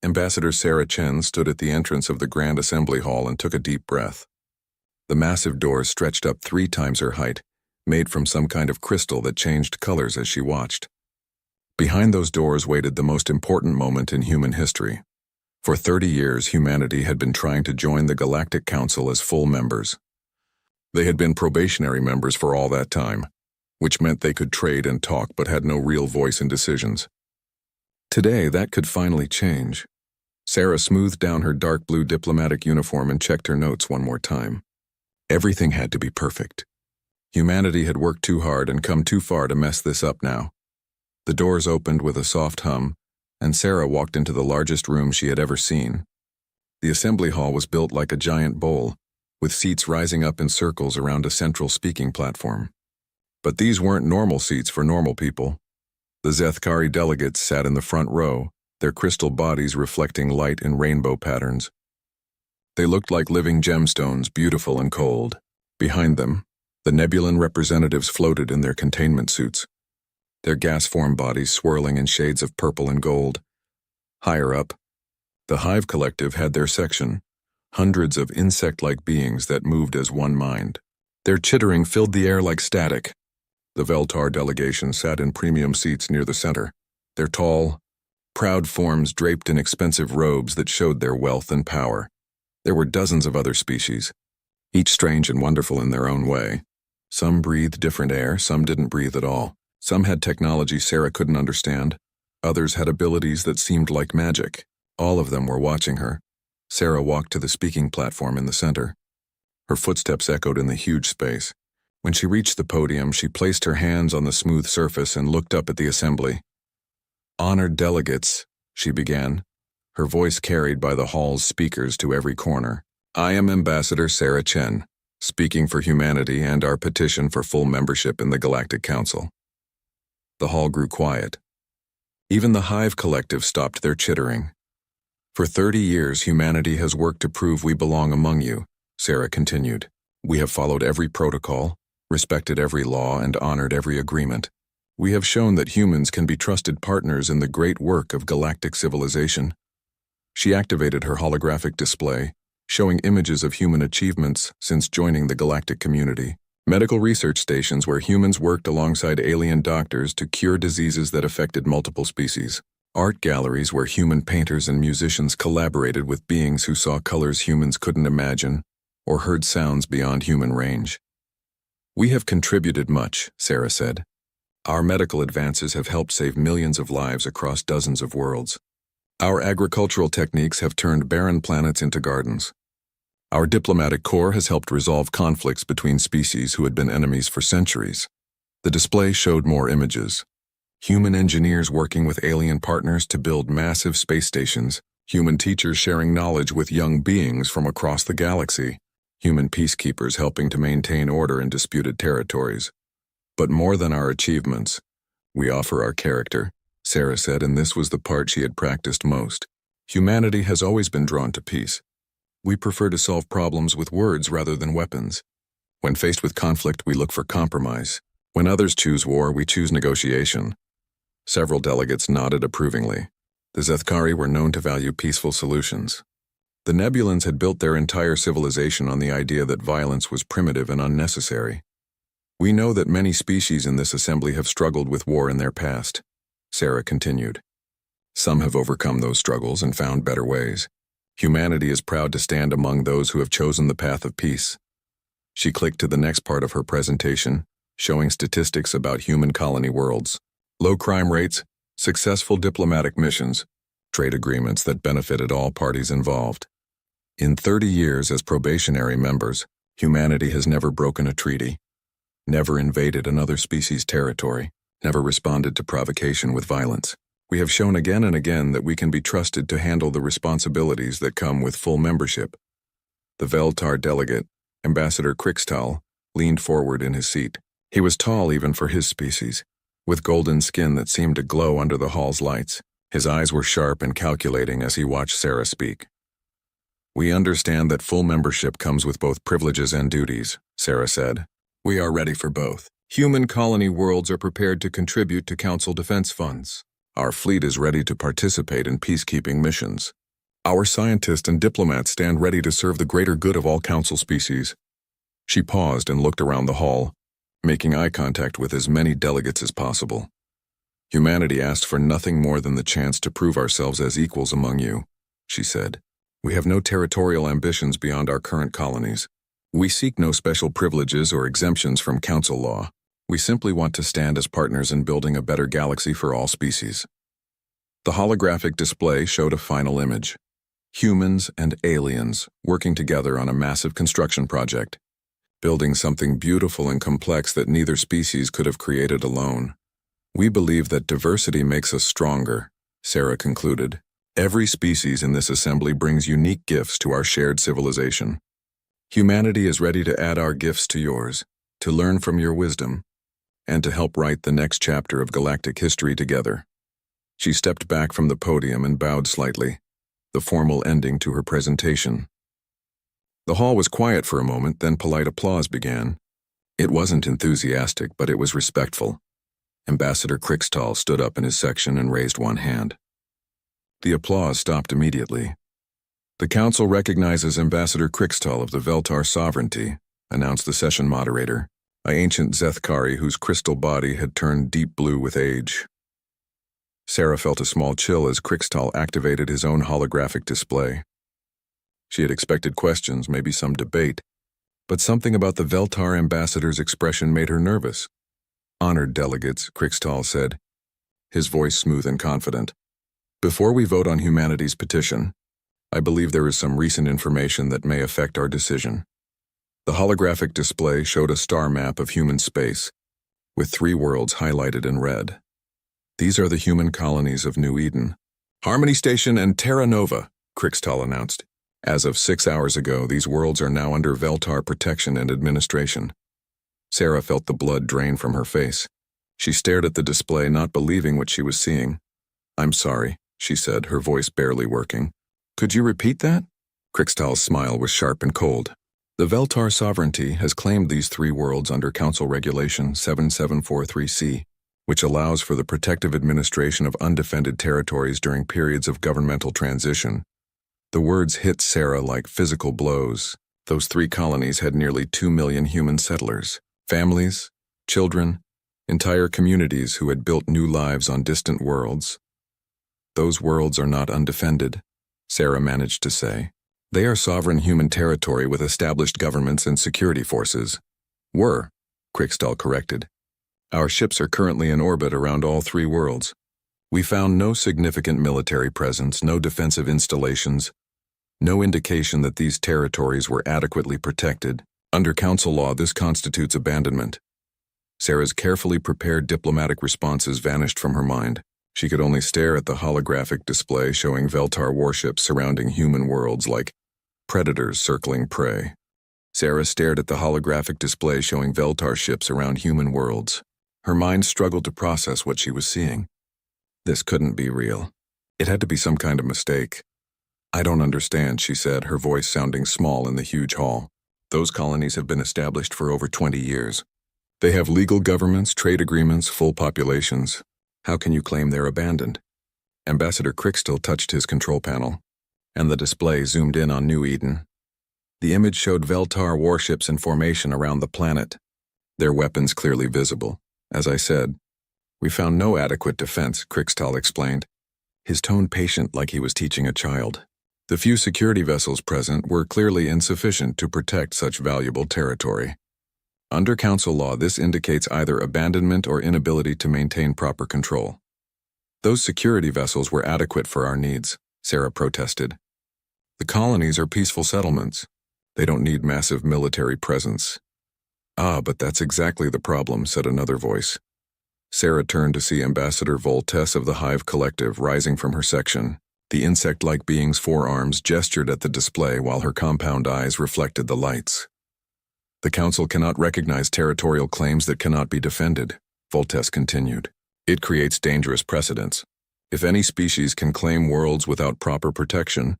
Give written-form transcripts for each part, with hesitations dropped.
Ambassador Sarah Chen stood at the entrance of the Grand Assembly Hall and took a deep breath. The massive doors stretched up 3 times her height, made from some kind of crystal that changed colors as she watched. Behind those doors waited the most important moment in human history. For 30 years, humanity had been trying to join the Galactic Council as full members. They had been probationary members for all that time, which meant they could trade and talk but had no real voice in decisions. Today, that could finally change. Sarah smoothed down her dark blue diplomatic uniform and checked her notes one more time. Everything had to be perfect. Humanity had worked too hard and come too far to mess this up now. The doors opened with a soft hum, and Sarah walked into the largest room she had ever seen. The assembly hall was built like a giant bowl, with seats rising up in circles around a central speaking platform. But these weren't normal seats for normal people. The Zethkari delegates sat in the front row, their crystal bodies reflecting light in rainbow patterns. They looked like living gemstones, beautiful and cold. Behind them, the Nebulan representatives floated in their containment suits, their gas-form bodies swirling in shades of purple and gold. Higher up, the Hive Collective had their section, hundreds of insect-like beings that moved as one mind. Their chittering filled the air like static. The Veltar delegation sat in premium seats near the center, their tall, proud forms draped in expensive robes that showed their wealth and power. There were dozens of other species, each strange and wonderful in their own way. Some breathed different air, some didn't breathe at all. Some had technology Sarah couldn't understand. Others had abilities that seemed like magic. All of them were watching her. Sarah walked to the speaking platform in the center. Her footsteps echoed in the huge space. When she reached the podium, she placed her hands on the smooth surface and looked up at the assembly. "Honored delegates," she began, her voice carried by the hall's speakers to every corner. "I am Ambassador Sarah Chen, speaking for humanity and our petition for full membership in the Galactic Council." The hall grew quiet. Even the Hive Collective stopped their chittering. "For 30 years, humanity has worked to prove we belong among you," Sarah continued. "We have followed every protocol, respected every law, and honored every agreement. We have shown that humans can be trusted partners in the great work of galactic civilization." She activated her holographic display, showing images of human achievements since joining the galactic community. Medical research stations where humans worked alongside alien doctors to cure diseases that affected multiple species. Art galleries where human painters and musicians collaborated with beings who saw colors humans couldn't imagine or heard sounds beyond human range. "We have contributed much," Sarah said. "Our medical advances have helped save millions of lives across dozens of worlds. Our agricultural techniques have turned barren planets into gardens. Our diplomatic corps has helped resolve conflicts between species who had been enemies for centuries." The display showed more images. Human engineers working with alien partners to build massive space stations, human teachers sharing knowledge with young beings from across the galaxy, human peacekeepers helping to maintain order in disputed territories. "But more than our achievements, we offer our character," Sarah said, and this was the part she had practiced most. "Humanity has always been drawn to peace. We prefer to solve problems with words rather than weapons. When faced with conflict, we look for compromise. When others choose war, we choose negotiation." Several delegates nodded approvingly. The Zethkari were known to value peaceful solutions. The Nebulans had built their entire civilization on the idea that violence was primitive and unnecessary. "We know that many species in this assembly have struggled with war in their past," Sarah continued. "Some have overcome those struggles and found better ways. Humanity is proud to stand among those who have chosen the path of peace." She clicked to the next part of her presentation, showing statistics about human colony worlds. Low crime rates, successful diplomatic missions, trade agreements that benefited all parties involved. In 30 years as probationary members, humanity has never broken a treaty, never invaded another species' territory, never responded to provocation with violence. We have shown again and again that we can be trusted to handle the responsibilities that come with full membership. The Veltar delegate, Ambassador Crixtal, leaned forward in his seat. He was tall even for his species, with golden skin that seemed to glow under the hall's lights. His eyes were sharp and calculating as he watched Sarah speak. "We understand that full membership comes with both privileges and duties," Sarah said. "We are ready for both. Human colony worlds are prepared to contribute to Council defense funds. Our fleet is ready to participate in peacekeeping missions. Our scientists and diplomats stand ready to serve the greater good of all Council species." She paused and looked around the hall, making eye contact with as many delegates as possible. "Humanity asked for nothing more than the chance to prove ourselves as equals among you," she said. "We have no territorial ambitions beyond our current colonies. We seek no special privileges or exemptions from Council law. We simply want to stand as partners in building a better galaxy for all species." The holographic display showed a final image. Humans and aliens working together on a massive construction project, building something beautiful and complex that neither species could have created alone. "We believe that diversity makes us stronger," Sarah concluded. "Every species in this assembly brings unique gifts to our shared civilization. Humanity is ready to add our gifts to yours, to learn from your wisdom, and to help write the next chapter of galactic history together." She stepped back from the podium and bowed slightly, the formal ending to her presentation. The hall was quiet for a moment, then polite applause began. It wasn't enthusiastic, but it was respectful. Ambassador Crixtal stood up in his section and raised one hand. The applause stopped immediately. "The Council recognizes Ambassador Crixtal of the Veltar sovereignty," announced the session moderator, an ancient Zethkari whose crystal body had turned deep blue with age. Sarah felt a small chill as Crixtal activated his own holographic display. She had expected questions, maybe some debate, but something about the Veltar ambassador's expression made her nervous. "Honored delegates," Crixtal said, his voice smooth and confident. "Before we vote on humanity's petition, I believe there is some recent information that may affect our decision." The holographic display showed a star map of human space, with 3 worlds highlighted in red. "These are the human colonies of New Eden, Harmony Station and Terra Nova," Crixtal announced. "As of 6 hours ago, these worlds are now under Veltar protection and administration." Sarah felt the blood drain from her face. She stared at the display, not believing what she was seeing. "I'm sorry," she said, her voice barely working. "Could you repeat that?" Crixtal's smile was sharp and cold. "The Veltar sovereignty has claimed these 3 worlds under Council Regulation 7743C, which allows for the protective administration of undefended territories during periods of governmental transition." The words hit Sarah like physical blows. Those 3 colonies had nearly 2 million human settlers, families, children, entire communities who had built new lives on distant worlds. "Those worlds are not undefended," Sarah managed to say. "They are sovereign human territory with established governments and security forces." "Were," Crixtal corrected. "Our ships are currently in orbit around all 3 worlds. We found no significant military presence, no defensive installations, no indication that these territories were adequately protected. Under Council law, this constitutes abandonment." Sarah's carefully prepared diplomatic responses vanished from her mind. She could only stare at the holographic display showing Veltar warships surrounding human worlds like predators circling prey. Sarah stared at the holographic display showing Veltar ships around human worlds. Her mind struggled to process what she was seeing. This couldn't be real. It had to be some kind of mistake. "I don't understand," she said, her voice sounding small in the huge hall. "Those colonies have been established for over 20 years. They have legal governments, trade agreements, full populations. How can you claim they're abandoned?" Ambassador Crixtal touched his control panel, and the display zoomed in on New Eden. The image showed Veltar warships in formation around the planet, their weapons clearly visible. "As I said, we found no adequate defense," Crixtal explained, his tone patient like he was teaching a child. "The few security vessels present were clearly insufficient to protect such valuable territory. Under Council law, this indicates either abandonment or inability to maintain proper control." "Those security vessels were adequate for our needs," Sarah protested. "The colonies are peaceful settlements. They don't need massive military presence." "Ah, but that's exactly the problem," said another voice. Sarah turned to see Ambassador Voltes of the Hive Collective rising from her section. The insect-like being's forearms gestured at the display while her compound eyes reflected the lights. "The Council cannot recognize territorial claims that cannot be defended," Voltes continued. "It creates dangerous precedents. If any species can claim worlds without proper protection,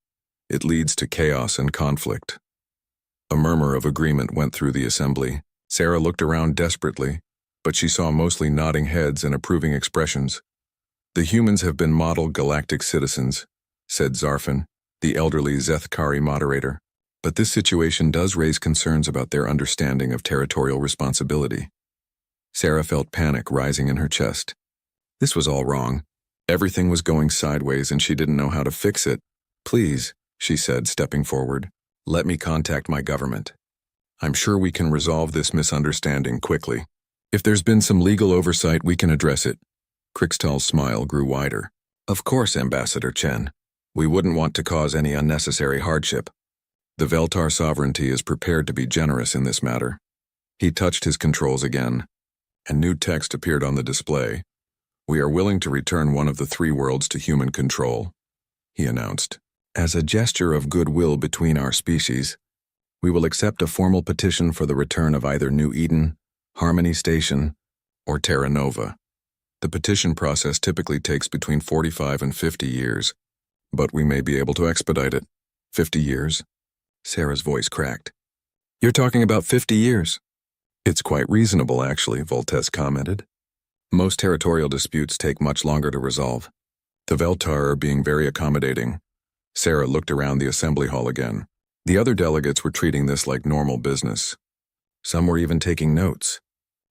it leads to chaos and conflict." A murmur of agreement went through the assembly. Sarah looked around desperately, but she saw mostly nodding heads and approving expressions. The humans have been model galactic citizens, said Zarfin, the elderly Zethkari moderator. But this situation does raise concerns about their understanding of territorial responsibility. Sarah felt panic rising in her chest. This was all wrong. Everything was going sideways and she didn't know how to fix it. Please, she said, stepping forward, let me contact my government. I'm sure we can resolve this misunderstanding quickly. If there's been some legal oversight, we can address it. Krixtal's smile grew wider. Of course, Ambassador Chen. We wouldn't want to cause any unnecessary hardship. The Veltar sovereignty is prepared to be generous in this matter. He touched his controls again, and new text appeared on the display. We are willing to return one of the 3 worlds to human control, he announced. As a gesture of goodwill between our species, we will accept a formal petition for the return of either New Eden, Harmony Station, or Terra Nova. The petition process typically takes between 45 and 50 years, but we may be able to expedite it. 50 years? Sarah's voice cracked. You're talking about 50 years? It's quite reasonable, actually, Voltes commented. Most territorial disputes take much longer to resolve. The Veltar are being very accommodating. Sarah looked around the assembly hall again. The other delegates were treating this like normal business. Some were even taking notes.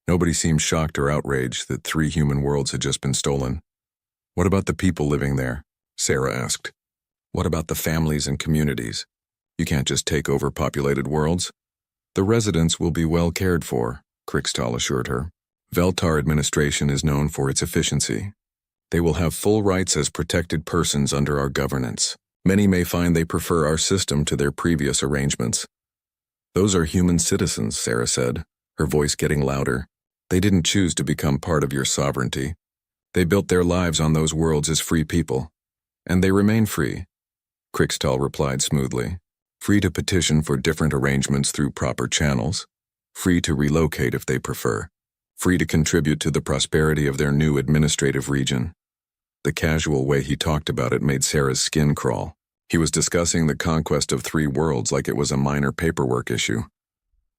Nobody seemed shocked or outraged that 3 human worlds had just been stolen. What about the people living there? Sarah asked. What about the families and communities? You can't just take over populated worlds. The residents will be well cared for, Krixtal assured her. Veltar administration is known for its efficiency. They will have full rights as protected persons under our governance. Many may find they prefer our system to their previous arrangements. Those are human citizens, Sarah said, her voice getting louder. They didn't choose to become part of your sovereignty. They built their lives on those worlds as free people. And they remain free, Krixtal replied smoothly. Free to petition for different arrangements through proper channels. Free to relocate if they prefer. Free to contribute to the prosperity of their new administrative region. The casual way he talked about it made Sarah's skin crawl. He was discussing the conquest of 3 worlds like it was a minor paperwork issue.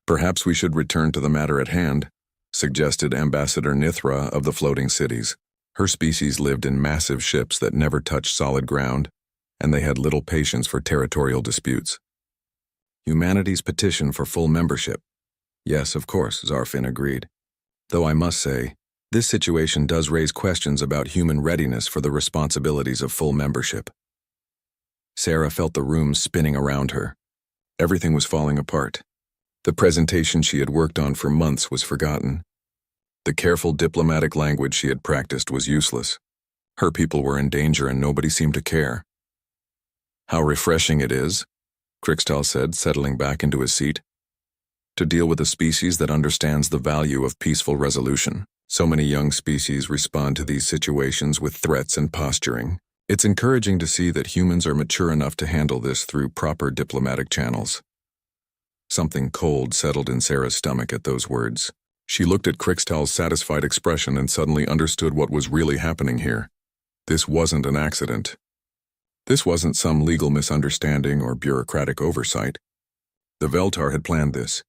Perhaps we should return to the matter at hand, suggested Ambassador Nithra of the Floating Cities. Her species lived in massive ships that never touched solid ground, and they had little patience for territorial disputes. Humanity's petition for full membership. Yes, of course, Zarfin agreed. Though I must say, this situation does raise questions about human readiness for the responsibilities of full membership. Sarah felt the room spinning around her. Everything was falling apart. The presentation she had worked on for months was forgotten. The careful diplomatic language she had practiced was useless. Her people were in danger and nobody seemed to care. How refreshing it is, Krixtal said, settling back into his seat, to deal with a species that understands the value of peaceful resolution. So many young species respond to these situations with threats and posturing. It's encouraging to see that humans are mature enough to handle this through proper diplomatic channels. Something cold settled in Sarah's stomach at those words. She looked at Krixtal's satisfied expression and suddenly understood what was really happening here. This wasn't an accident. This wasn't some legal misunderstanding or bureaucratic oversight. The Veltar had planned this.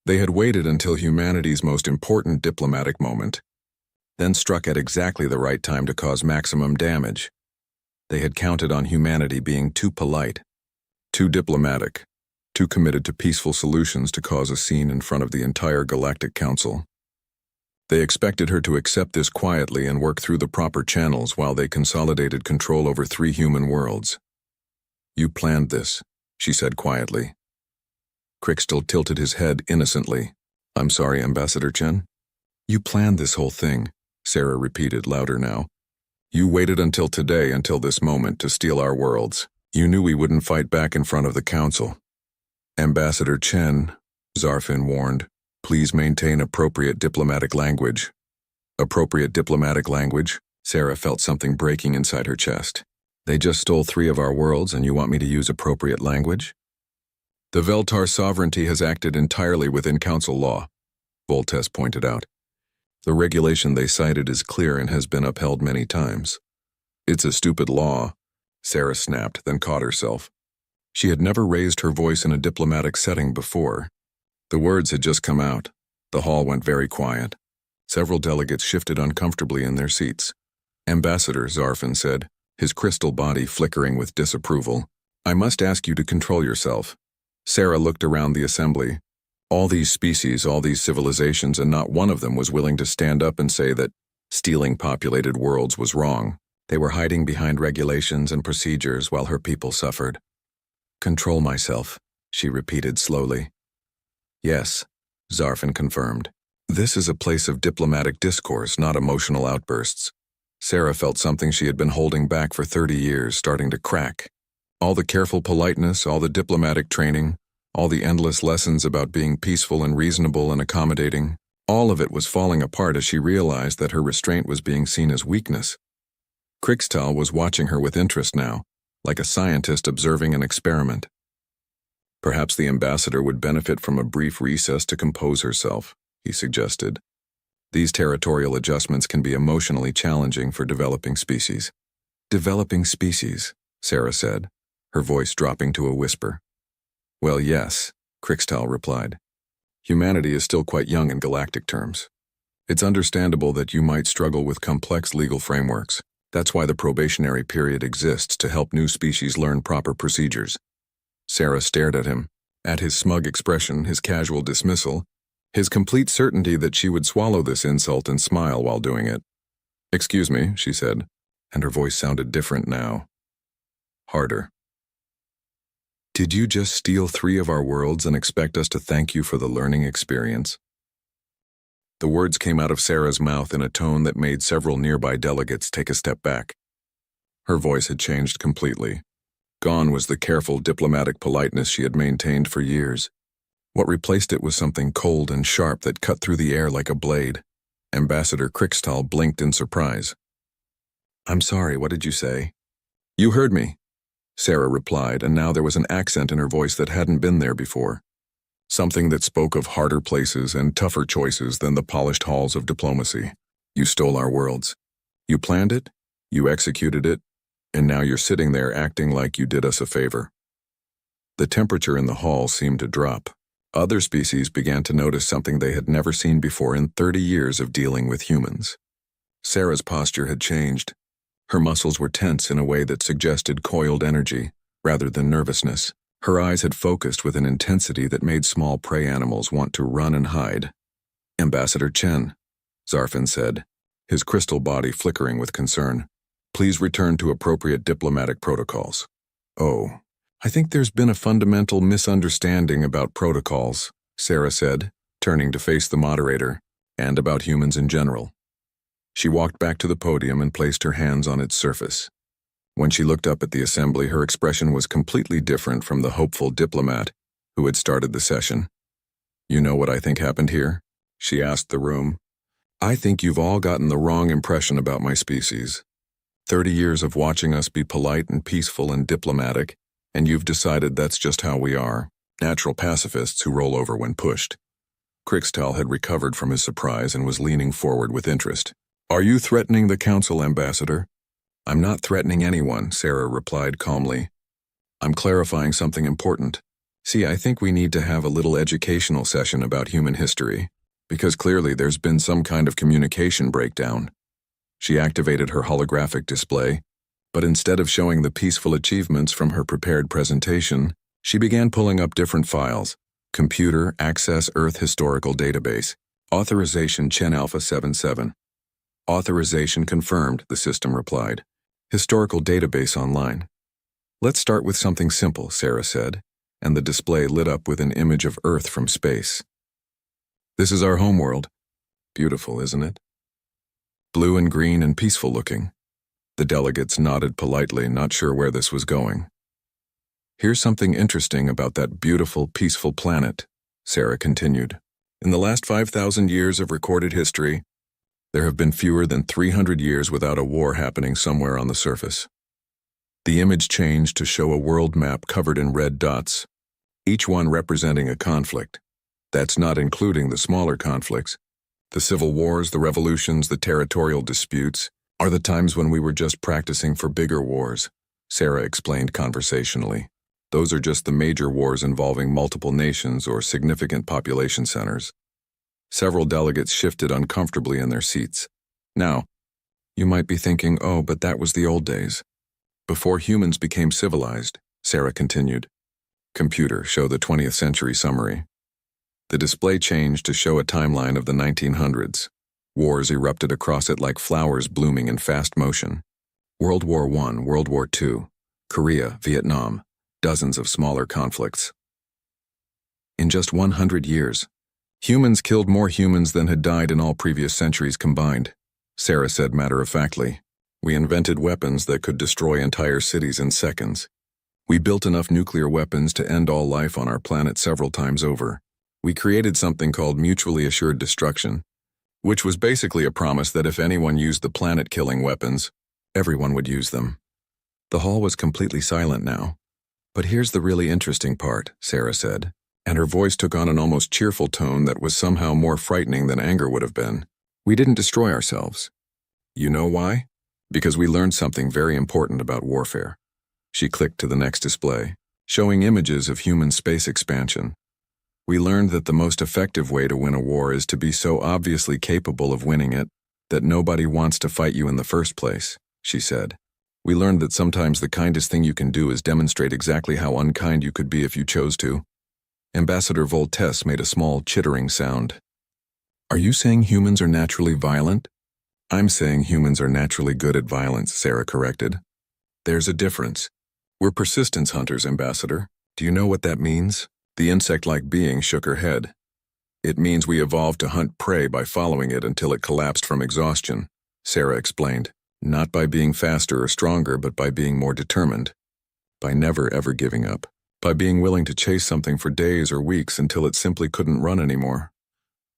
They had waited until humanity's most important diplomatic moment, then struck at exactly the right time to cause maximum damage. They had counted on humanity being too polite, too diplomatic, too committed to peaceful solutions to cause a scene in front of the entire Galactic Council. They expected her to accept this quietly and work through the proper channels while they consolidated control over 3 human worlds. You planned this, she said quietly. Krixtal tilted his head innocently. I'm sorry, Ambassador Chen. You planned this whole thing, Sarah repeated louder now. You waited until today, until this moment, to steal our worlds. You knew we wouldn't fight back in front of the Council. Ambassador Chen, Zarfin warned, please maintain appropriate diplomatic language. Appropriate diplomatic language? Sarah felt something breaking inside her chest. They just stole 3 of our worlds and you want me to use appropriate language? The Veltar sovereignty has acted entirely within Council law, Voltes pointed out. The regulation they cited is clear and has been upheld many times. It's a stupid law, Sarah snapped, then caught herself. She had never raised her voice in a diplomatic setting before. The words had just come out. The hall went very quiet. Several delegates shifted uncomfortably in their seats. Ambassador, Zarfin said, his crystal body flickering with disapproval. I must ask you to control yourself. Sarah looked around the assembly. All these species, all these civilizations, and not one of them was willing to stand up and say that stealing populated worlds was wrong. They were hiding behind regulations and procedures while her people suffered. Control myself, she repeated slowly. Yes, Zarfin confirmed. This is a place of diplomatic discourse, not emotional outbursts. Sarah felt something she had been holding back for 30 years starting to crack. All the careful politeness, all the diplomatic training, all the endless lessons about being peaceful and reasonable and accommodating, all of it was falling apart as she realized that her restraint was being seen as weakness. Krikstal was watching her with interest now, like a scientist observing an experiment. Perhaps the ambassador would benefit from a brief recess to compose herself, he suggested. These territorial adjustments can be emotionally challenging for developing species. Developing species, Sarah said, her voice dropping to a whisper. Well, yes, Krikstal replied. Humanity is still quite young in galactic terms. It's understandable that you might struggle with complex legal frameworks. That's why the probationary period exists, to help new species learn proper procedures. Sarah stared at him, at his smug expression, his casual dismissal, his complete certainty that she would swallow this insult and smile while doing it. Excuse me, she said, and her voice sounded different now. Harder. Did you just steal 3 of our worlds and expect us to thank you for the learning experience? The words came out of Sarah's mouth in a tone that made several nearby delegates take a step back. Her voice had changed completely. Gone was the careful diplomatic politeness she had maintained for years. What replaced it was something cold and sharp that cut through the air like a blade. Ambassador Krikstal blinked in surprise. I'm sorry, what did you say? You heard me, Sarah replied, and now there was an accent in her voice that hadn't been there before. Something that spoke of harder places and tougher choices than the polished halls of diplomacy. You stole our worlds. You planned it, you executed it, and now you're sitting there acting like you did us a favor. The temperature in the hall seemed to drop. Other species began to notice something they had never seen before in 30 years of dealing with humans. Sarah's posture had changed. Her muscles were tense in a way that suggested coiled energy, rather than nervousness. Her eyes had focused with an intensity that made small prey animals want to run and hide. Ambassador Chen, Zarfin said, his crystal body flickering with concern. Please return to appropriate diplomatic protocols. Oh, I think there's been a fundamental misunderstanding about protocols, Sarah said, turning to face the moderator, and about humans in general. She walked back to the podium and placed her hands on its surface. When she looked up at the assembly, her expression was completely different from the hopeful diplomat who had started the session. You know what I think happened here? She asked the room. I think you've all gotten the wrong impression about my species. 30 years of watching us be polite and peaceful and diplomatic, and you've decided that's just how we are, natural pacifists who roll over when pushed. Krikstal had recovered from his surprise and was leaning forward with interest. Are you threatening the council, Ambassador? I'm not threatening anyone, Sarah replied calmly. I'm clarifying something important. See, I think we need to have a little educational session about human history, because clearly there's been some kind of communication breakdown. She activated her holographic display, but instead of showing the peaceful achievements from her prepared presentation, she began pulling up different files. Computer Access Earth Historical Database. Authorization Chen Alpha 77. Authorization confirmed, the system replied. Historical database online. Let's start with something simple, Sarah said, and the display lit up with an image of Earth from space. This is our homeworld. Beautiful, isn't it? Blue and green and peaceful looking. The delegates nodded politely, not sure where this was going. Here's something interesting about that beautiful, peaceful planet, Sarah continued. In the last 5,000 years of recorded history, there have been fewer than 300 years without a war happening somewhere on the surface. The image changed to show a world map covered in red dots, each one representing a conflict. That's not including the smaller conflicts. The civil wars, the revolutions, the territorial disputes are the times when we were just practicing for bigger wars, Sarah explained conversationally. Those are just the major wars involving multiple nations or significant population centers. Several delegates shifted uncomfortably in their seats. Now, You might be thinking, oh, but that was the old days. Before humans became civilized, Sarah continued. Computer, show the 20th century summary. The display changed to show a timeline of the 1900s. Wars erupted across it like flowers blooming in fast motion. World War I, World War II, Korea, Vietnam, dozens of smaller conflicts. In just 100 years, humans killed more humans than had died in all previous centuries combined, Sarah said matter-of-factly. We invented weapons that could destroy entire cities in seconds. We built enough nuclear weapons to end all life on our planet several times over. We created something called mutually assured destruction, which was basically a promise that if anyone used the planet-killing weapons, everyone would use them. The hall was completely silent now. But here's the really interesting part, Sarah said, and her voice took on an almost cheerful tone that was somehow more frightening than anger would have been. We didn't destroy ourselves. You know why? Because we learned something very important about warfare. She clicked to the next display, showing images of human space expansion. We learned that the most effective way to win a war is to be so obviously capable of winning it that nobody wants to fight you in the first place, she said. We learned that sometimes the kindest thing you can do is demonstrate exactly how unkind you could be if you chose to. Ambassador Voltes made a small chittering sound. Are you saying humans are naturally violent? I'm saying humans are naturally good at violence, Sarah corrected. There's a difference. We're persistence hunters, Ambassador. Do you know what that means? The insect-like being shook her head. It means we evolved to hunt prey by following it until it collapsed from exhaustion, Sarah explained. Not by being faster or stronger, but by being more determined. By never ever giving up. By being willing to chase something for days or weeks until it simply couldn't run anymore.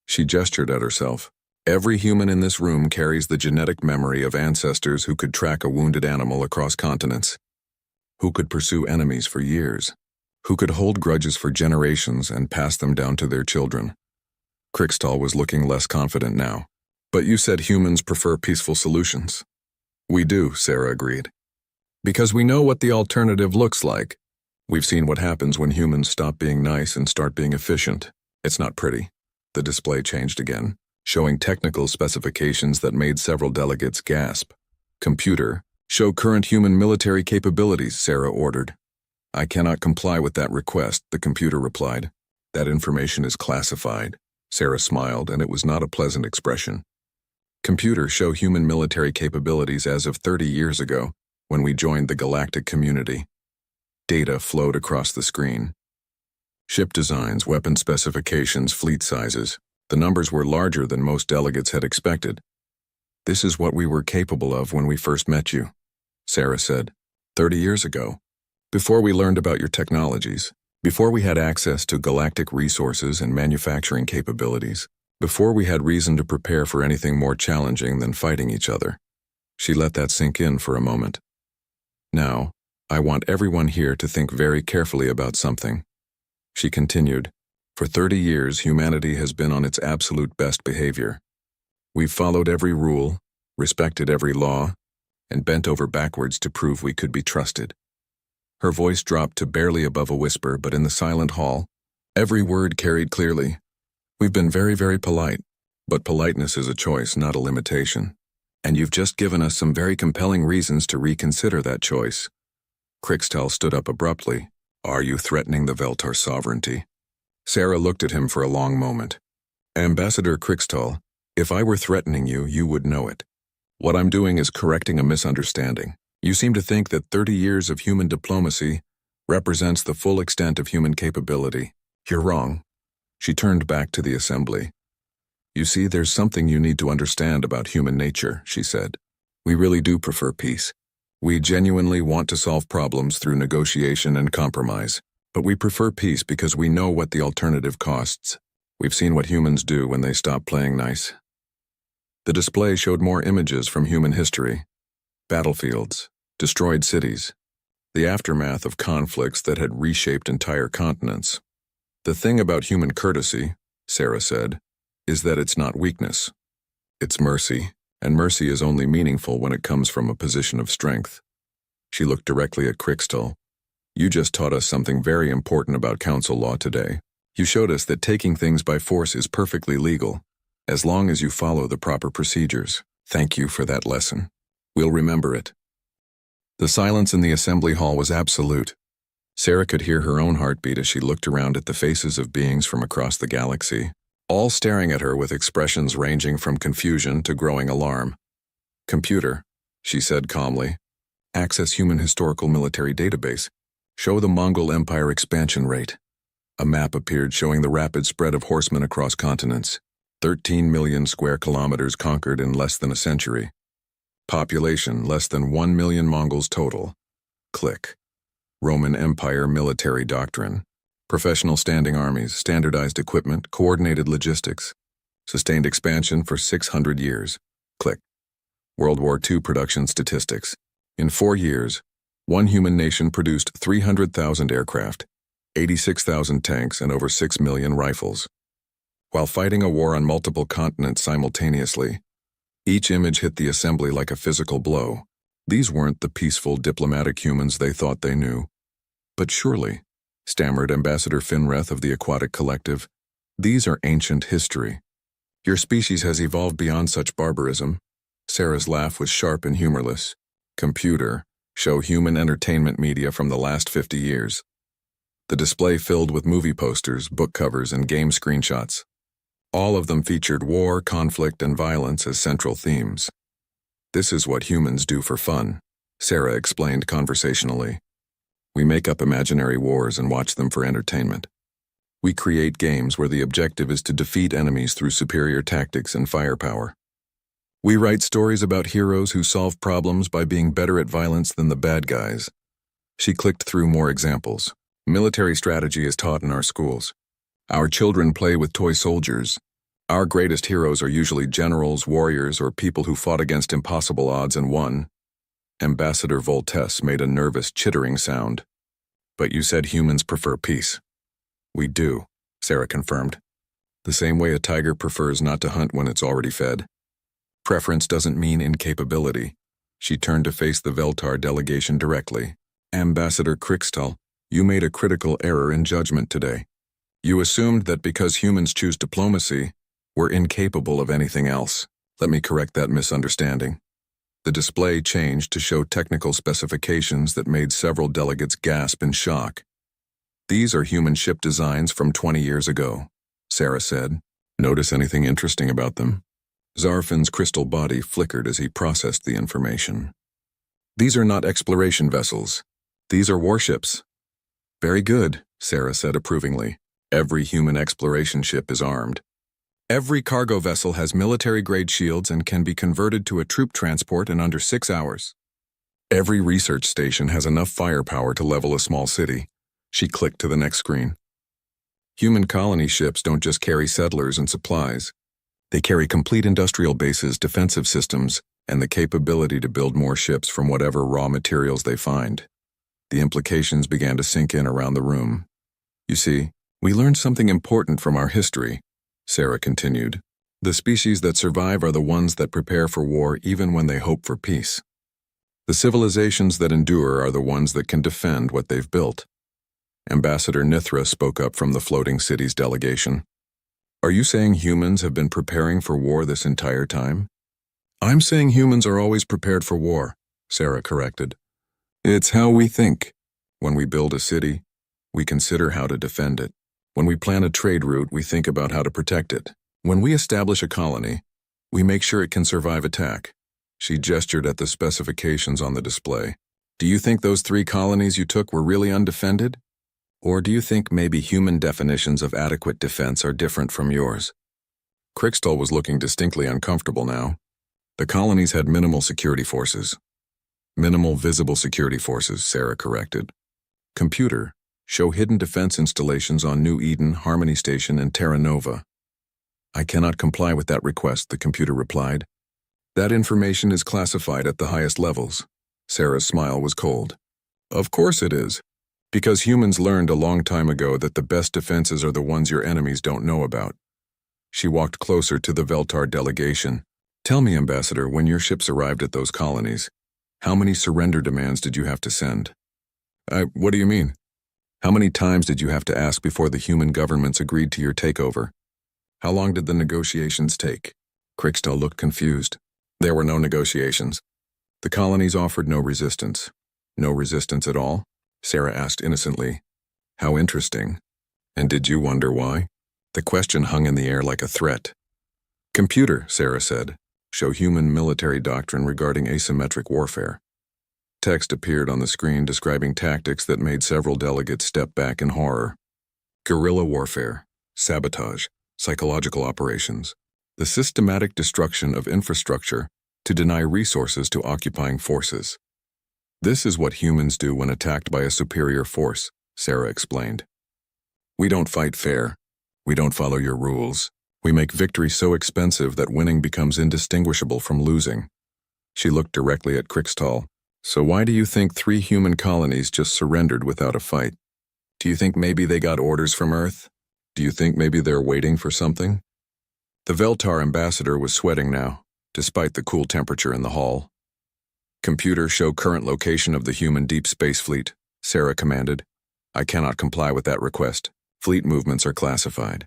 She gestured at herself. Every human in this room carries the genetic memory of ancestors who could track a wounded animal across continents, who could pursue enemies for years, who could hold grudges for generations and pass them down to their children. Krikstal was looking less confident now. But you said humans prefer peaceful solutions. We do, Sarah agreed. Because we know what the alternative looks like. We've seen what happens when humans stop being nice and start being efficient. It's not pretty. The display changed again, showing technical specifications that made several delegates gasp. Computer, show current human military capabilities, Sarah ordered. I cannot comply with that request, the computer replied. That information is classified. Sarah smiled, and it was not a pleasant expression. Computer, show human military capabilities as of 30 years ago, when we joined the galactic community. Data flowed across the screen. Ship designs, weapon specifications, fleet sizes. The numbers were larger than most delegates had expected. This is what we were capable of when we first met you, Sarah said. 30 years ago. Before we learned about your technologies. Before we had access to galactic resources and manufacturing capabilities. Before we had reason to prepare for anything more challenging than fighting each other. She let that sink in for a moment. Now, I want everyone here to think very carefully about something. She continued, for 30 years humanity has been on its absolute best behavior. We've followed every rule, respected every law, and bent over backwards to prove we could be trusted. Her voice dropped to barely above a whisper, but in the silent hall, every word carried clearly. We've been very, very polite, but politeness is a choice, not a limitation. And you've just given us some very compelling reasons to reconsider that choice. Krikstal stood up abruptly. Are you threatening the Veltar sovereignty? Sarah looked at him for a long moment. Ambassador Krikstal, if I were threatening you, you would know it. What I'm doing is correcting a misunderstanding. You seem to think that 30 years of human diplomacy represents the full extent of human capability. You're wrong. She turned back to the assembly. You see, there's something you need to understand about human nature, she said. We really do prefer peace. We genuinely want to solve problems through negotiation and compromise, but we prefer peace because we know what the alternative costs. We've seen what humans do when they stop playing nice. The display showed more images from human history. Battlefields, destroyed cities, the aftermath of conflicts that had reshaped entire continents. The thing about human courtesy, Sarah said, is that it's not weakness. It's mercy, and mercy is only meaningful when it comes from a position of strength. She looked directly at Krikstal. You just taught us something very important about council law today. You showed us that taking things by force is perfectly legal, as long as you follow the proper procedures. Thank you for that lesson. We'll remember it. The silence in the assembly hall was absolute. Sarah could hear her own heartbeat as she looked around at the faces of beings from across the galaxy, all staring at her with expressions ranging from confusion to growing alarm. "Computer," she said calmly. "Access human historical military database. Show the Mongol Empire expansion rate." A map appeared showing the rapid spread of horsemen across continents. 13 million square kilometers conquered in less than a century. Population less than 1 million Mongols total. Click. Roman Empire military doctrine. Professional standing armies, standardized equipment, coordinated logistics. Sustained expansion for 600 years. Click. World War II production statistics. In 4 years, one human nation produced 300,000 aircraft, 86,000 tanks, and over 6 million rifles. While fighting a war on multiple continents simultaneously, each image hit the assembly like a physical blow. These weren't the peaceful, diplomatic humans they thought they knew. "But surely," stammered Ambassador Finreth of the Aquatic Collective, "these are ancient history. Your species has evolved beyond such barbarism." Sarah's laugh was sharp and humorless. "Computer, show human entertainment media from the last 50 years. The display filled with movie posters, book covers, and game screenshots. All of them featured war, conflict, and violence as central themes. "This is what humans do for fun," Sarah explained conversationally. "We make up imaginary wars and watch them for entertainment. We create games where the objective is to defeat enemies through superior tactics and firepower. We write stories about heroes who solve problems by being better at violence than the bad guys." She clicked through more examples. "Military strategy is taught in our schools. Our children play with toy soldiers. Our greatest heroes are usually generals, warriors, or people who fought against impossible odds and won." Ambassador Voltesse made a nervous, chittering sound. "But you said humans prefer peace." "We do," Sarah confirmed. "The same way a tiger prefers not to hunt when it's already fed. Preference doesn't mean incapability." She turned to face the Veltar delegation directly. "Ambassador Krixtal, you made a critical error in judgment today. You assumed that because humans choose diplomacy, we're incapable of anything else. Let me correct that misunderstanding." The display changed to show technical specifications that made several delegates gasp in shock. "These are human ship designs from 20 years ago," Sarah said. "Notice anything interesting about them?" Zarfin's crystal body flickered as he processed the information. "These are not exploration vessels. These are warships." "Very good," Sarah said approvingly. "Every human exploration ship is armed. Every cargo vessel has military-grade shields and can be converted to a troop transport in under 6 hours. Every research station has enough firepower to level a small city." She clicked to the next screen. "Human colony ships don't just carry settlers and supplies. They carry complete industrial bases, defensive systems, and the capability to build more ships from whatever raw materials they find." The implications began to sink in around the room. "You see, we learned something important from our history," Sarah continued. "The species that survive are the ones that prepare for war even when they hope for peace. The civilizations that endure are the ones that can defend what they've built." Ambassador Nithra spoke up from the Floating Cities delegation. "Are you saying humans have been preparing for war this entire time?" "I'm saying humans are always prepared for war," Sarah corrected. "It's how we think. When we build a city, we consider how to defend it. When we plan a trade route, we think about how to protect it. When we establish a colony, we make sure it can survive attack." She gestured at the specifications on the display. "Do you think those 3 colonies you took were really undefended? Or do you think maybe human definitions of adequate defense are different from yours?" Krixtal was looking distinctly uncomfortable now. "The colonies had minimal security forces." "Minimal visible security forces," Sarah corrected. "Computer, show hidden defense installations on New Eden, Harmony Station, and Terra Nova." "I cannot comply with that request," the computer replied. "That information is classified at the highest levels." Sarah's smile was cold. "Of course it is. Because humans learned a long time ago that the best defenses are the ones your enemies don't know about." She walked closer to the Veltar delegation. "Tell me, Ambassador, when your ships arrived at those colonies, how many surrender demands did you have to send?" What do you mean?" "How many times did you have to ask before the human governments agreed to your takeover? How long did the negotiations take?" Krixtal looked confused. There were no negotiations. The colonies offered no resistance. No resistance at all? Sarah asked innocently. How interesting. And did you wonder why? The question hung in the air like a threat. Computer, Sarah said, show human military doctrine regarding asymmetric warfare. Text appeared on the screen describing tactics that made several delegates step back in horror. Guerrilla warfare, sabotage, psychological operations, the systematic destruction of infrastructure to deny resources to occupying forces. This is what humans do when attacked by a superior force, Sarah explained. We don't fight fair. We don't follow your rules. We make victory so expensive that winning becomes indistinguishable from losing. She looked directly at Crixtal. So why do you think 3 human colonies just surrendered without a fight? Do you think maybe they got orders from Earth? Do you think maybe they're waiting for something? The Veltar ambassador was sweating now, despite the cool temperature in the hall. Computer, show current location of the human deep space fleet, Sarah commanded. I cannot comply with that request. Fleet movements are classified.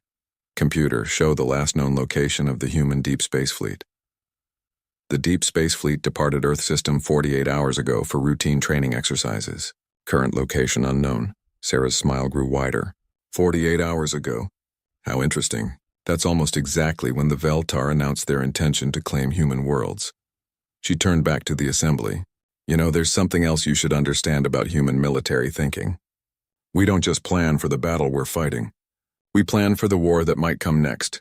Computer, show the last known location of the human deep space fleet. The Deep Space Fleet departed Earth system 48 hours ago for routine training exercises. Current location unknown. Sarah's smile grew wider. 48 hours ago. How interesting. That's almost exactly when the Veltar announced their intention to claim human worlds. She turned back to the assembly. You know, there's something else you should understand about human military thinking. We don't just plan for the battle we're fighting. We plan for the war that might come next.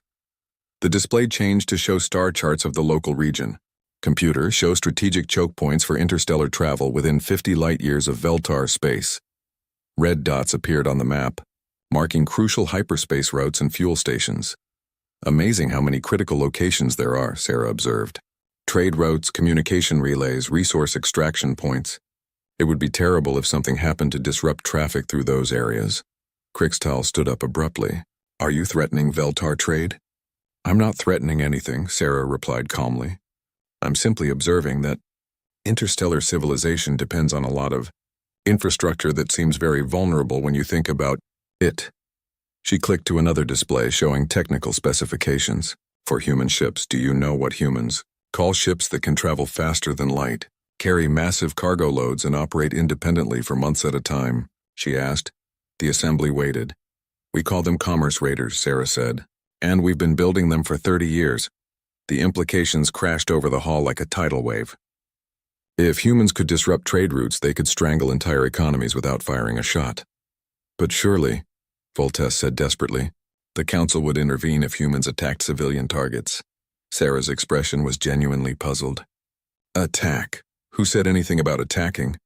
The display changed to show star charts of the local region. Computer, show strategic choke points for interstellar travel within 50 light-years of Veltar space. Red dots appeared on the map, marking crucial hyperspace routes and fuel stations. Amazing how many critical locations there are, Sarah observed. Trade routes, communication relays, resource extraction points. It would be terrible if something happened to disrupt traffic through those areas. Crixtal stood up abruptly. Are you threatening Veltar trade? I'm not threatening anything, Sarah replied calmly. I'm simply observing that interstellar civilization depends on a lot of infrastructure that seems very vulnerable when you think about it. She clicked to another display showing technical specifications. For human ships, do you know what humans call ships that can travel faster than light, carry massive cargo loads and operate independently for months at a time? She asked. The assembly waited. We call them commerce raiders, Sarah said, and we've been building them for 30 years. The implications crashed over the hall like a tidal wave. If humans could disrupt trade routes, they could strangle entire economies without firing a shot. But surely, Courteous said desperately, the Council would intervene if humans attacked civilian targets. Sarah's expression was genuinely puzzled. Attack? Who said anything about attacking?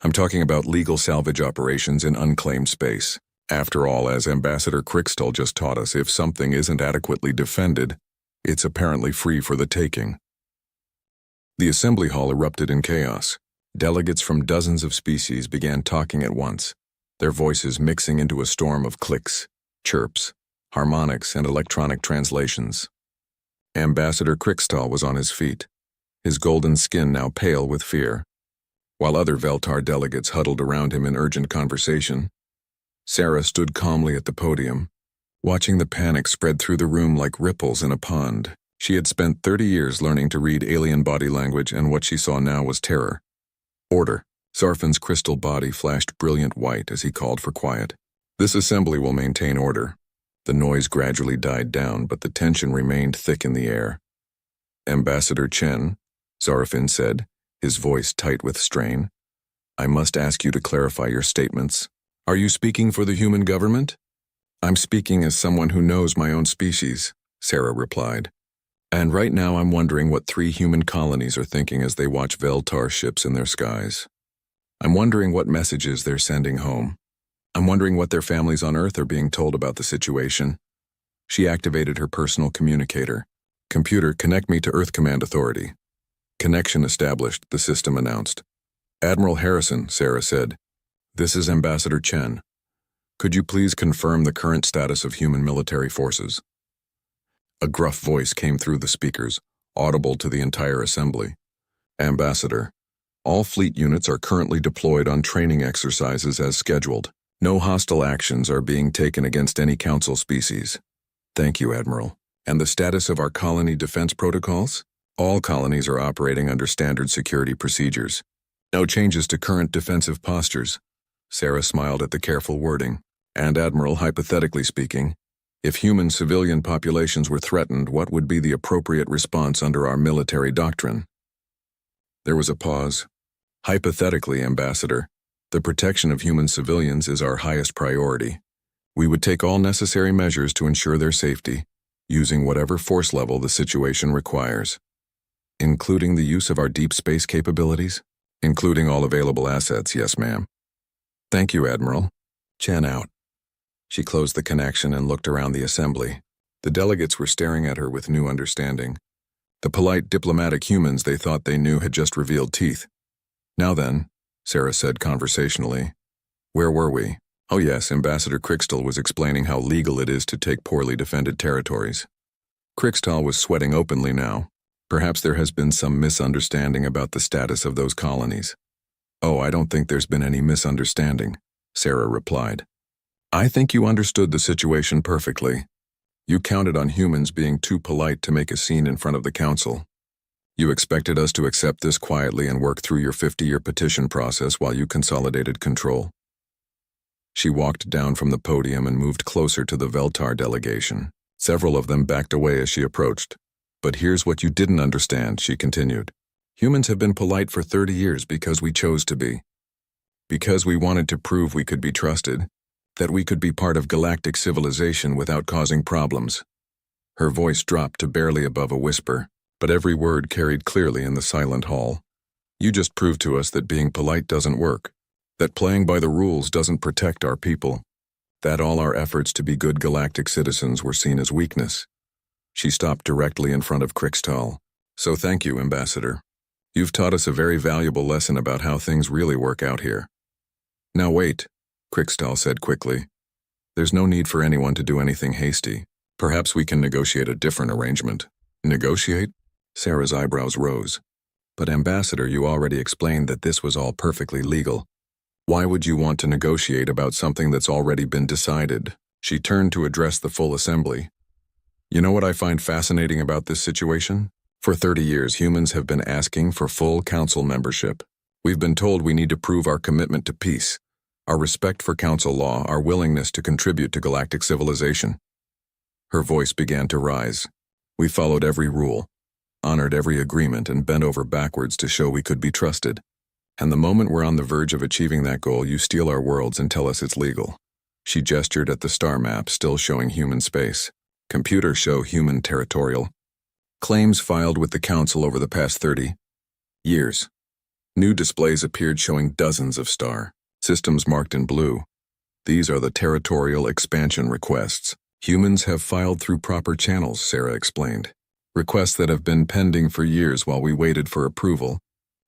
I'm talking about legal salvage operations in unclaimed space. After all, as Ambassador Crixtal just taught us, if something isn't adequately defended, it's apparently free for the taking. The assembly hall erupted in chaos. Delegates from dozens of species began talking at once, their voices mixing into a storm of clicks, chirps, harmonics, and electronic translations. Ambassador Crixtal was on his feet, his golden skin now pale with fear, while other Veltar delegates huddled around him in urgent conversation. Sarah stood calmly at the podium, watching the panic spread through the room like ripples in a pond. She had spent 30 years learning to read alien body language, and what she saw now was terror. Order. Zarfin's crystal body flashed brilliant white as he called for quiet. This assembly will maintain order. The noise gradually died down, but the tension remained thick in the air. Ambassador Chen, Zarfin said, his voice tight with strain, I must ask you to clarify your statements. Are you speaking for the human government? I'm speaking as someone who knows my own species, Sarah replied. And right now I'm wondering what 3 human colonies are thinking as they watch Veltar ships in their skies. I'm wondering what messages they're sending home. I'm wondering what their families on Earth are being told about the situation. She activated her personal communicator. Computer, connect me to Earth Command Authority. Connection established, the system announced. Admiral Harrison, Sarah said. This is Ambassador Chen. Could you please confirm the current status of human military forces? A gruff voice came through the speakers, audible to the entire assembly. Ambassador, all fleet units are currently deployed on training exercises as scheduled. No hostile actions are being taken against any Council species. Thank you, Admiral. And the status of our colony defense protocols? All colonies are operating under standard security procedures. No changes to current defensive postures. Sarah smiled at the careful wording. And Admiral, hypothetically speaking, if human civilian populations were threatened, what would be the appropriate response under our military doctrine? There was a pause. Hypothetically, Ambassador, the protection of human civilians is our highest priority. We would take all necessary measures to ensure their safety, using whatever force level the situation requires. Including the use of our deep space capabilities? Including all available assets, yes, ma'am. Thank you, Admiral. Chen out. She closed the connection and looked around the assembly. The delegates were staring at her with new understanding. The polite, diplomatic humans they thought they knew had just revealed teeth. Now then, Sarah said conversationally. Where were we? Oh yes, Ambassador Crixtal was explaining how legal it is to take poorly defended territories. Crixtal was sweating openly now. Perhaps there has been some misunderstanding about the status of those colonies. Oh, I don't think there's been any misunderstanding, Sarah replied. I think you understood the situation perfectly. You counted on humans being too polite to make a scene in front of the council. You expected us to accept this quietly and work through your 50-year petition process while you consolidated control. She walked down from the podium and moved closer to the Veltar delegation. Several of them backed away as she approached. But here's what you didn't understand, she continued. Humans have been polite for 30 years because we chose to be. Because we wanted to prove we could be trusted, that we could be part of galactic civilization without causing problems. Her voice dropped to barely above a whisper, but every word carried clearly in the silent hall. You just proved to us that being polite doesn't work, that playing by the rules doesn't protect our people, that all our efforts to be good galactic citizens were seen as weakness. She stopped directly in front of Crixtal. So thank you, Ambassador. You've taught us a very valuable lesson about how things really work out here. Now wait, Crixtal said quickly. There's no need for anyone to do anything hasty. Perhaps we can negotiate a different arrangement. Negotiate? Sarah's eyebrows rose. But Ambassador, you already explained that this was all perfectly legal. Why would you want to negotiate about something that's already been decided? She turned to address the full assembly. You know what I find fascinating about this situation? For 30 years, humans have been asking for full council membership. We've been told we need to prove our commitment to peace, our respect for council law, our willingness to contribute to galactic civilization. Her voice began to rise. We followed every rule, honored every agreement, and bent over backwards to show we could be trusted. And the moment we're on the verge of achieving that goal, you steal our worlds and tell us it's legal. She gestured at the star map, still showing human space. Computers show human territorial. Claims filed with the council over the past 30 years. New displays appeared showing dozens of star systems marked in blue. These are the territorial expansion requests. Humans have filed through proper channels, Sarah explained. Requests that have been pending for years while we waited for approval.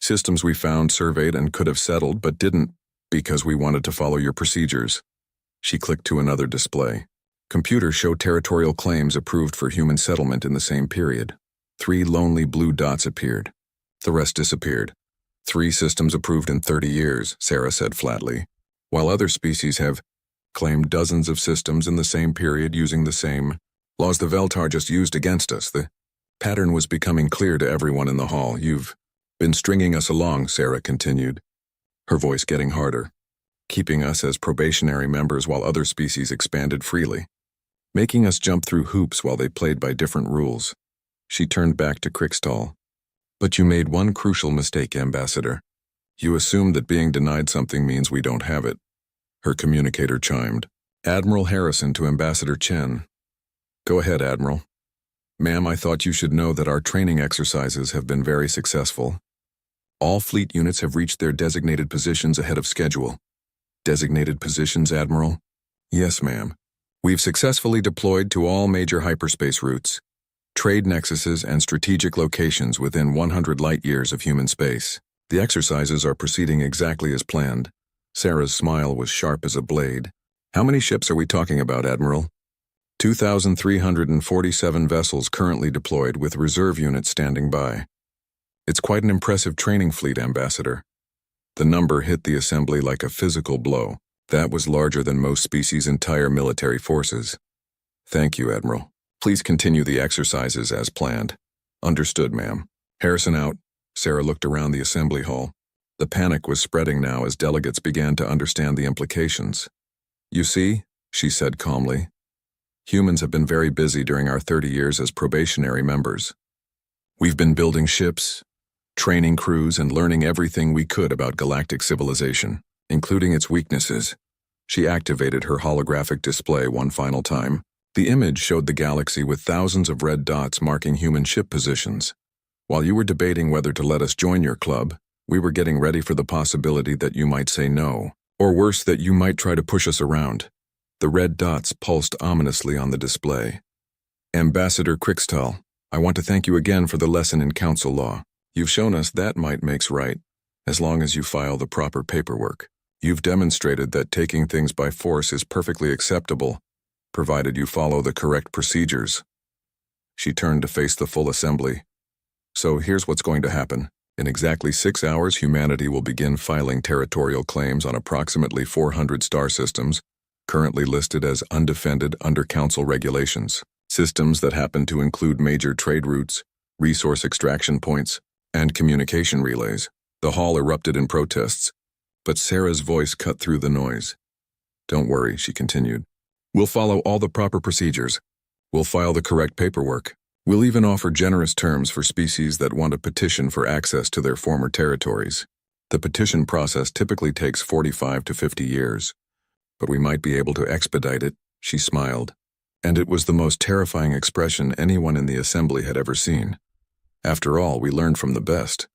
Systems we found, surveyed, and could have settled, but didn't, because we wanted to follow your procedures. She clicked to another display. Computers show territorial claims approved for human settlement in the same period. 3 lonely blue dots appeared. The rest disappeared. 3 systems approved in 30 years, Sarah said flatly, while other species have claimed dozens of systems in the same period using the same laws the Veltar just used against us. The pattern was becoming clear to everyone in the hall. You've been stringing us along, Sarah continued, her voice getting harder, keeping us as probationary members while other species expanded freely, making us jump through hoops while they played by different rules. She turned back to Crixtal. But you made one crucial mistake, Ambassador. You assumed that being denied something means we don't have it. Her communicator chimed. Admiral Harrison to Ambassador Chen. Go ahead, Admiral. Ma'am, I thought you should know that our training exercises have been very successful. All fleet units have reached their designated positions ahead of schedule. Designated positions, Admiral? Yes, ma'am. We've successfully deployed to all major hyperspace routes, trade nexuses, and strategic locations within 100 light-years of human space. The exercises are proceeding exactly as planned. Sarah's smile was sharp as a blade. How many ships are we talking about, Admiral? 2,347 vessels currently deployed with reserve units standing by. It's quite an impressive training fleet, Ambassador. The number hit the assembly like a physical blow. That was larger than most species' entire military forces. Thank you, Admiral. Please continue the exercises as planned. Understood, ma'am. Harrison out. Sarah looked around the assembly hall. The panic was spreading now as delegates began to understand the implications. You see, she said calmly, humans have been very busy during our 30 years as probationary members. We've been building ships, training crews, and learning everything we could about galactic civilization, including its weaknesses. She activated her holographic display one final time. The image showed the galaxy with thousands of red dots marking human ship positions. While you were debating whether to let us join your club, we were getting ready for the possibility that you might say no, or worse, that you might try to push us around. The red dots pulsed ominously on the display. Ambassador Crixtal, I want to thank you again for the lesson in council law. You've shown us that might makes right, as long as you file the proper paperwork. You've demonstrated that taking things by force is perfectly acceptable, provided you follow the correct procedures. She turned to face the full assembly. So here's what's going to happen. In exactly 6 hours, humanity will begin filing territorial claims on approximately 400 star systems, currently listed as undefended under council regulations. Systems that happen to include major trade routes, resource extraction points, and communication relays. The hall erupted in protests, but Sarah's voice cut through the noise. Don't worry, she continued. We'll follow all the proper procedures. We'll file the correct paperwork. We'll even offer generous terms for species that want to petition for access to their former territories. The petition process typically takes 45 to 50 years, but we might be able to expedite it, she smiled. And it was the most terrifying expression anyone in the assembly had ever seen. After all, we learned from the best.